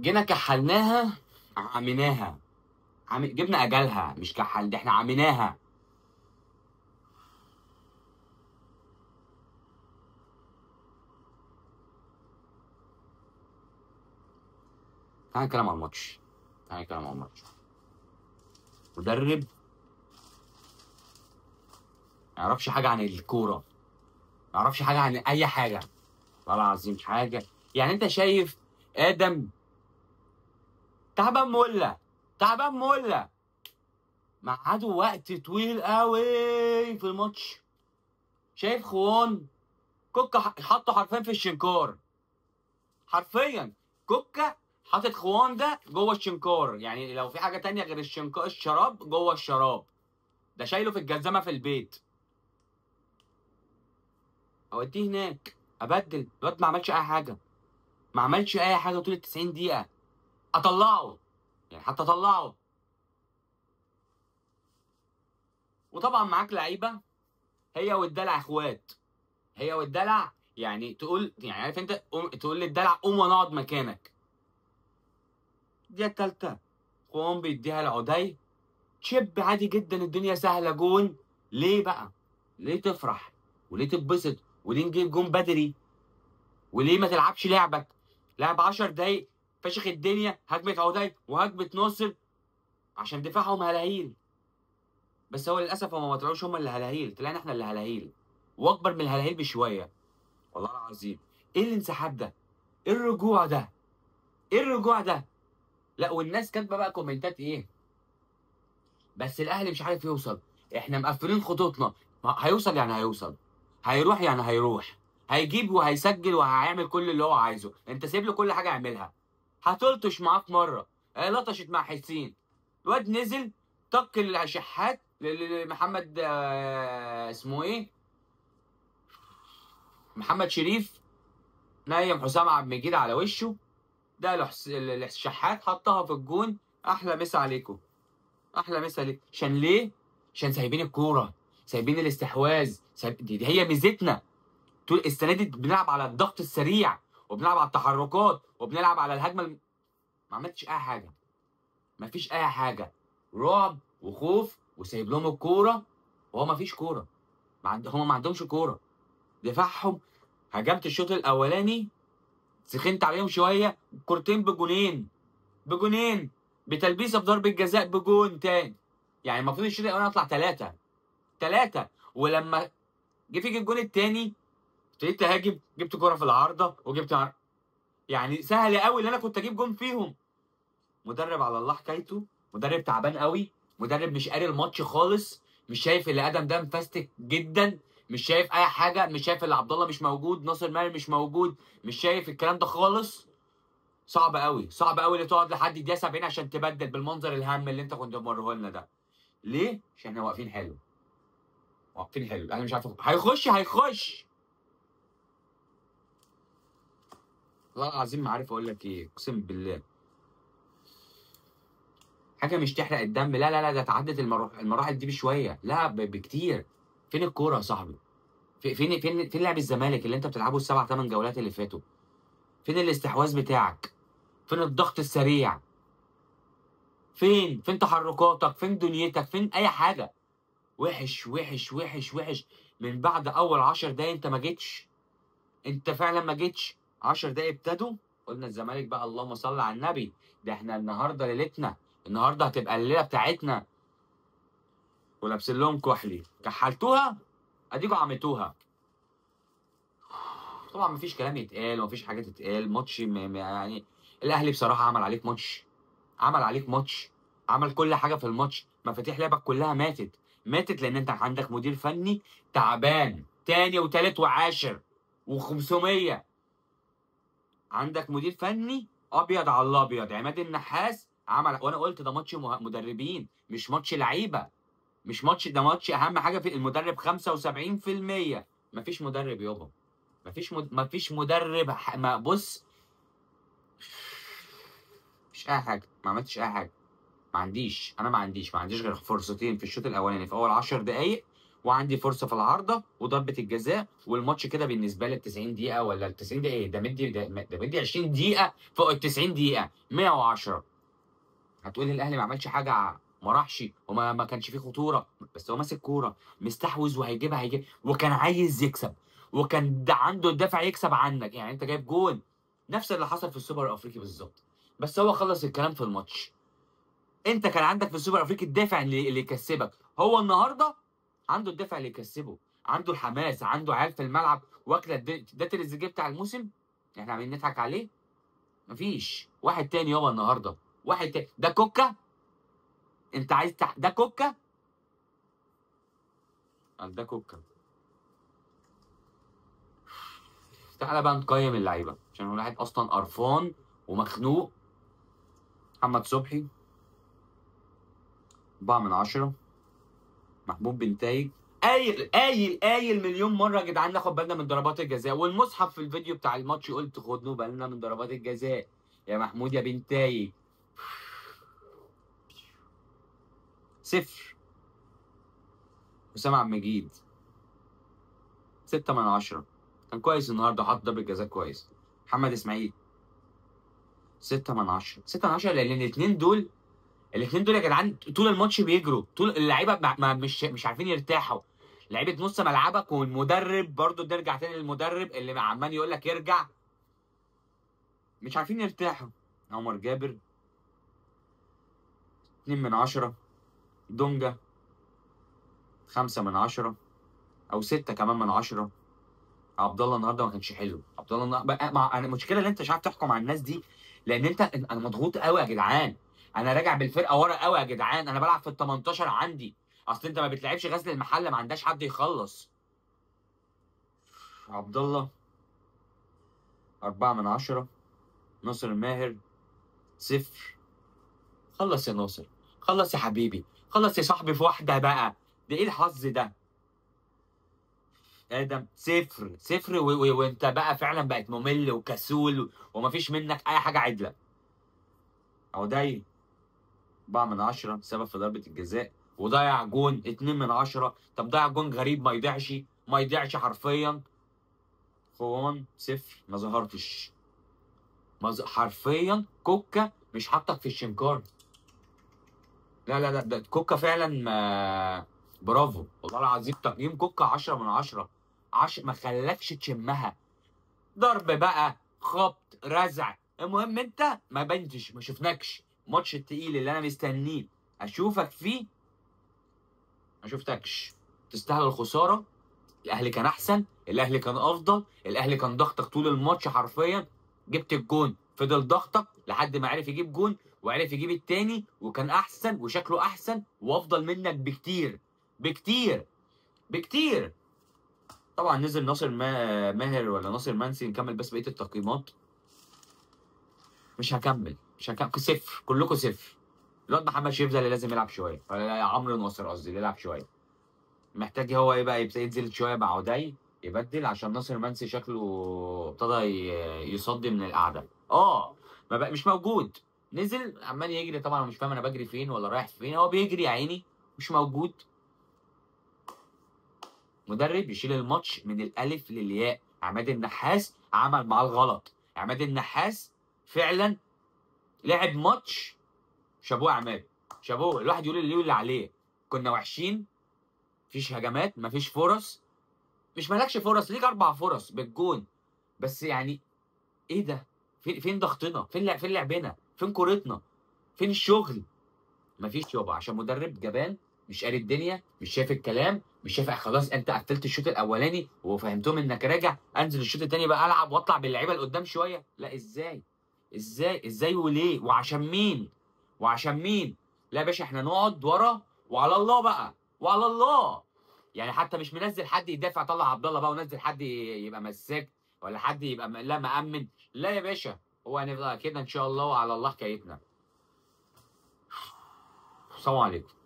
جينا كحلناها، عميناها. جبنا اجلها، مش كحل، دي احنا عميناها. تعالى نتكلم عن الماتش. مدرب ما يعرفش حاجه عن الكوره، ما يعرفش حاجه عن اي حاجه، والله العظيم حاجه. يعني انت شايف ادم تعبان مولع مقعدوا وقت طويل قوي في الماتش. شايف خوان كوكا حطه حرفيا في الشنكار، حرفيا. كوكا حاطط خوان ده جوه الشنكار، يعني لو في حاجه تانية غير الشنكار، الشراب جوه الشراب ده شايله في الجزمه في البيت. اوديه هناك ابدل الواد، ما عملش اي حاجه طول ال 90 دقيقه. اطلعه، يعني حتى اطلعه. وطبعا معاك لعيبه هي والدلع اخوات، هي والدلع، يعني تقول، يعني عارف انت، تقول للدلع قوم ونقعد مكانك. الدقيقه التالته خوان بيديها لعدي، تشيب عادي جدا، الدنيا سهله، جون. ليه بقى؟ ليه تفرح وليه تتبسط وليه نجيب جون بدري؟ وليه ما تلعبش لعبك؟ لعب 10 دقايق فشخ الدنيا، هجمه عدي وهجمه ناصر عشان دفاعهم هلاهيل. بس هو للاسف هم ما طلعوش هم اللي هلاهيل، طلعنا احنا اللي هلاهيل، واكبر من الهلاهيل بشويه. والله العظيم ايه الانسحاب ده؟ ايه الرجوع ده؟ ايه الرجوع ده؟ لا، والناس كاتبه بقى كومنتات ايه؟ بس الاهلي مش عارف يوصل، احنا مقفلين خطوطنا. هيوصل يعني هيوصل، هيروح يعني هيروح، هيجيب وهيسجل وهيعمل كل اللي هو عايزه. انت سيب له كل حاجه يعملها. هتلطش معاه في مره، لطشت مع حسين، الواد نزل طق الشحات لمحمد، اسمه ايه، محمد شريف، نايم حسام عبد المجيد على وشه، ده الشحات حطها في الجون. احلى مسا عليكم، احلى مسا عليكم. عشان ليه؟ عشان سايبين الكوره، سايبين الاستحواذ، دي هي ميزتنا. طول السنه دي بنلعب على الضغط السريع، وبنلعب على التحركات، وبنلعب على الهجمه ما عملتش اي حاجه، ما فيش اي حاجه. رعب وخوف وسايب لهم الكوره، وهو ما فيش كوره. هم ما عندهمش كوره. دفاعهم، هجمت الشوط الاولاني سخنت عليهم شويه، كورتين بجونين بتلبيسه في ضربه جزاء بجون تاني. يعني المفروض الشوط الاولاني اطلع ثلاثه. ولما جه فيك الجون التاني ابتديت تهاجم، جبت كوره في العارضه يعني سهل قوي ان انا كنت اجيب جون فيهم. مدرب على الله حكايته، مدرب تعبان قوي، مدرب مش قاري الماتش خالص، مش شايف اللي ادم ده مفستك جدا، مش شايف اي حاجه، مش شايف اللي عبد الله مش موجود، ناصر ماهر مش موجود، مش شايف الكلام ده خالص. صعب قوي اللي تقعد لحد الدقيقه 70 عشان تبدل بالمنظر الهم اللي انت كنت موريه لنا ده. ليه؟ عشان احنا واقفين حلو، انا مش عارف هيخش. والله العظيم ما عارف اقول لك ايه، اقسم بالله. حاجه مش تحرق الدم، لا، ده تعدت المراحل دي بشويه، لا بكتير. فين الكوره يا صاحبي؟ فين لعب الزمالك اللي انت بتلعبه السبع ثمان جولات اللي فاتوا؟ فين الاستحواذ بتاعك؟ فين الضغط السريع؟ فين تحركاتك؟ فين دنيتك؟ فين اي حاجه؟ وحش وحش وحش وحش. من بعد اول 10 دقايق انت ما جيتش، انت فعلا ما جيتش. 10 دقايق ابتدوا، قلنا الزمالك بقى اللهم صل على النبي، ده احنا النهارده ليلتنا، النهارده هتبقى الليله بتاعتنا. ولابسين لهم كحلي، كحلتوها اديكوا عملتوها. طبعا مفيش كلام يتقال ومفيش حاجه تتقال. ماتش يعني الاهلي بصراحه عمل عليك ماتش، عمل كل حاجه في الماتش. مفاتيح لعبك كلها ماتت لان انت عندك مدير فني تعبان تاني وتالت وعاشر و500. عندك مدير فني ابيض على الابيض. عماد النحاس عمل، وانا قلت ده ماتش مدربين مش ماتش لعيبه، مش ماتش، ده ماتش اهم حاجه في المدرب 75%. مفيش مدرب يابا، مفيش مدرب. ما بص، مش اي حاجه، ما عملتش اي حاجه. ما عنديش غير فرصتين في الشوط الاولاني في اول 10 دقائق، وعندي فرصه في العارضه وضربه الجزاء، والماتش كده بالنسبه لي ال 90 دقيقه ولا ال 90 دقيقه ايه؟ ده مدي 20 دقيقه فوق ال 90 دقيقه 110. هتقولي الاهلي ما عملش حاجه، ما راحش وما ما كانش فيه خطوره، بس هو ماسك كوره مستحوذ وهيجيبها هيجيب، وكان عايز يكسب، وكان ده عنده الدافع يكسب عنك. يعني انت جايب جون نفس اللي حصل في السوبر الافريقي بالظبط، بس هو خلص الكلام في الماتش. انت كان عندك في السوبر الافريقي الدافع اللي يكسبك، هو النهارده عنده الدافع اللي يكسبه، عنده الحماس، عنده عيال في الملعب واكله ده تريزيجيه بتاع الموسم. احنا عمالين نضحك عليه. مفيش واحد تاني يابا النهارده، واحد تاني ده كوكا. انت عايز ده كوكا. ده كوكا. تعالى بقى نقيم اللعيبه عشان الواحد اصلا قرفان ومخنوق. محمد صبحي 4 من 10. محمود بنتايج قايل مليون مره يا جدعان ناخد بالنا من ضربات الجزاء، والمصحف في الفيديو بتاع الماتش قلت خدوا بالنا من ضربات الجزاء يا محمود يا بنتايج. 0. حسام عبد المجيد 6 من 10. كان كويس النهارده، حط ضربة جزاء كويس. محمد اسماعيل 6 من 10. 6 من 10 لان الاثنين دول يا جدعان طول الماتش بيجروا، طول اللعيبه مش عارفين يرتاحوا. لعيبه نص ملعبك والمدرب برضو، نرجع تاني للمدرب اللي عمال يقول لك يرجع، مش عارفين يرتاحوا. عمر جابر 2 من 10. دونجا 5 من 10 او 6 كمان من 10. عبد الله النهارده ما كانش حلو. عبد الله انا المشكله ان انت مش عارف تحكم على الناس دي، لان انا مضغوط قوي يا جدعان. انا راجع بالفرقه ورا قوي يا جدعان، انا بلعب في ال 18 عندي. اصل انت ما بتلعبش غزل المحله، ما عندهاش حد يخلص. عبد الله 4 من 10. ناصر ماهر 0. خلص يا ناصر، خلص يا حبيبي، خلص يا صاحبي في واحده بقى. ده ايه الحظ ده؟ ادم 0 0 وانت بقى فعلا بقت ممل وكسول ومفيش منك اي حاجه عدله. اهو ده 4 من 10 سبب في ضربه الجزاء، وضيع جون 2 من 10. طب ضيع جون غريب ما يضيعش، ما يضيعش حرفيا. خوان 0. ما ظهرتش. حرفيا كوكا مش حاطك في الشنكار. لا ده كوكا فعلا برافو والله العظيم. تقييم كوكا 10 من 10. ما خلاكش تشمها. ضرب بقى، خبط، رزع، المهم انت ما بنتش، ما شفناكش. الماتش التقيل اللي انا مستنيه اشوفك فيه ما شفتكش. تستاهل الخساره. الاهلي كان احسن، الاهلي كان افضل، الاهلي كان ضغطك طول الماتش حرفيا. جبت الجون فضل ضغطك لحد ما عرف يجيب جون وعرف يجيب التاني، وكان احسن وشكله احسن وافضل منك بكتير بكتير بكتير. طبعا نزل ناصر ماهر ولا ناصر منسي. نكمل بس بقيه التقييمات. مش هكمل 0. كلكم 0. الواد محمد شريف ده اللي لازم يلعب شويه، عمرو ناصر قصدي اللي يلعب شويه. محتاج هو ايه بقى، ينزل شويه مع عدي يبدل، عشان ناصر منسي شكله ابتدى يصدي من القعده. ما بقى مش موجود. نزل عمال يجري، طبعا مش فاهم انا بجري فين ولا رايح فين، هو بيجري يا عيني مش موجود. مدرب يشيل الماتش من الالف للياء. عماد النحاس عمل معاه الغلط. عماد النحاس فعلا لعب ماتش. شابوه يا عماد، شابوه. الواحد يقول اللي عليه. كنا وحشين، مفيش هجمات، مفيش فرص. مش مالكش فرص، ليك 4 فرص بالجون، بس يعني ايه ده؟ فين ضغطنا؟ فين لعبنا؟ فين كورتنا؟ فين الشغل؟ مفيش يابا، عشان مدرب جبان مش قاري الدنيا، مش شايف الكلام، مش شايف. خلاص انت قفلت الشوط الاولاني وفهمتهم انك راجع، انزل الشوط الثاني بقى العب واطلع باللعيبه لقدام شويه. لا ازاي وليه وعشان مين؟ لا يا باشا، احنا نقعد ورا وعلى الله بقى، وعلى الله. يعني حتى مش منزل حد يدافع، طلع عبد الله بقى ونزل حد يبقى مساك، ولا حد يبقى لا مأمن. لا يا باشا، هو هنفضل كده ان شاء الله وعلى الله حكايتنا. السلام عليكم.